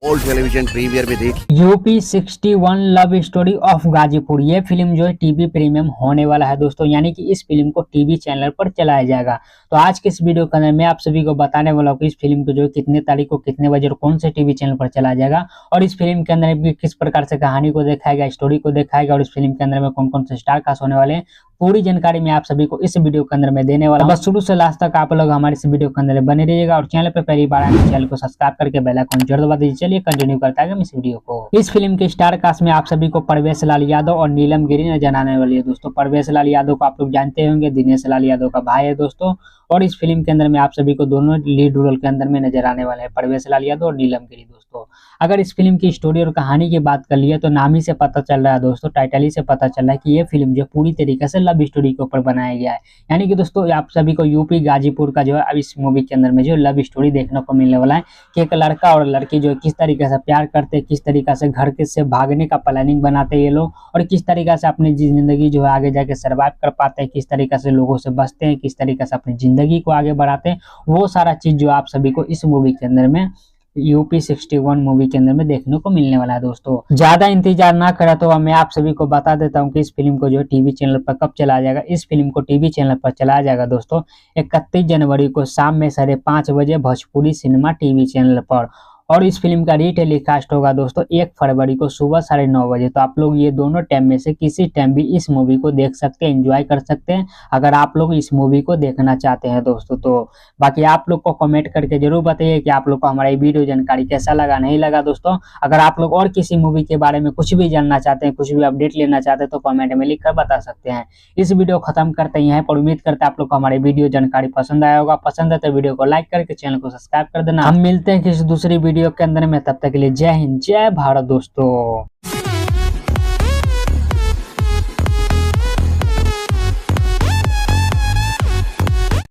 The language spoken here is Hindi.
ओल्ड टेलीविजन प्रीमियर में देख UP 61 love story of Ghazipur. ये फिल्म जो है टीवी प्रीमियम होने वाला है दोस्तों, यानी कि इस फिल्म को टीवी चैनल पर चलाया जाएगा। तो आज के इस वीडियो के अंदर मैं आप सभी को बताने वाला हूँ कि इस फिल्म को जो है कितने तारीख को कितने बजे और कौन से टीवी चैनल पर चलाया जाएगा, और इस फिल्म के अंदर भी किस प्रकार से कहानी को दिखाएगा, स्टोरी को दिखाएगा, और इस फिल्म के अंदर में कौन कौन से स्टार कास्ट होने वाले हैं। पूरी जानकारी मैं आप सभी को इस वीडियो के अंदर में देने वाला हूं। बस शुरू से लास्ट तक आप लोग हमारे इस वीडियो के अंदर बने रहिएगा, और चैनल पे पहली बार आए तो चैनल को सब्सक्राइब करके बेल आइकन जरूर दबा दीजिए। चलिए कंटिन्यू करता है इस वीडियो को। इस फिल्म के स्टार कास्ट में आप सभी को परवेश लाल यादव और नीलम गिरी नजर आने वाली है दोस्तों। परवेश लाल यादव को आप लोग जानते होंगे, दिनेश लाल यादव का भाई है दोस्तों। और इस फिल्म के अंदर में आप सभी को दोनों लीड रोल के अंदर में नजर आने वाले हैं, परवेश लाल यादव और नीलम गिरी दोस्तों। अगर इस फिल्म की स्टोरी और कहानी की बात कर लिया तो नाम ही से पता चल रहा है दोस्तों, टाइटल ही से पता चल रहा है कि ये फिल्म जो पूरी तरीके से लव स्टोरी के ऊपर बनाया गया है। यानी कि दोस्तों आप सभी को यूपी गाजीपुर का जो है अब इस मूवी के अंदर में जो लव स्टोरी देखने को मिलने वाला है कि एक लड़का और लड़की जो है किस तरीके से प्यार करते हैं, किस तरीके से घर के से भागने का प्लानिंग बनाते हैं ये लोग, और किस तरीके से अपनी जिंदगी जो है आगे जाके सर्वाइव कर पाते हैं, किस तरीके से लोगों से बचते हैं, किस तरीके से अपनी जिंदगी को आगे बढ़ाते हैं। वो सारा चीज जो आप सभी को इस मूवी के अंदर में यूपी 61 मूवी के अंदर में देखने को मिलने वाला है दोस्तों। ज्यादा इंतजार ना करा तो मैं आप सभी को बता देता हूं कि इस फिल्म को जो टीवी चैनल पर कब चलाया जाएगा। इस फिल्म को टीवी चैनल पर चलाया जाएगा दोस्तों 31 जनवरी को शाम में 5:30 बजे भोजपुरी सिनेमा टीवी चैनल पर। और इस फिल्म का रीटेलीकास्ट होगा दोस्तों 1 फरवरी को सुबह 9:30 बजे। तो आप लोग ये दोनों टाइम में से किसी टाइम भी इस मूवी को देख सकते हैं, एंजॉय कर सकते हैं, अगर आप लोग इस मूवी को देखना चाहते हैं दोस्तों। तो बाकी आप लोग को कमेंट करके जरूर बताइए कि आप लोग को हमारा ये वीडियो जानकारी कैसा लगा, नहीं लगा दोस्तों। अगर आप लोग और किसी मूवी के बारे में कुछ भी जानना चाहते हैं, कुछ भी अपडेट लेना चाहते हैं तो कमेंट में लिखकर बता सकते हैं। इस वीडियो खत्म करते हैं पर उम्मीद करते हैं आप लोग को हमारी वीडियो जानकारी पसंद आया होगा। पसंद है तो वीडियो को लाइक करके चैनल को सब्सक्राइब कर देना। हम मिलते हैं किसी दूसरी वीडियो के अंदर में, तब तक के लिए जय हिंद जय भारत दोस्तों।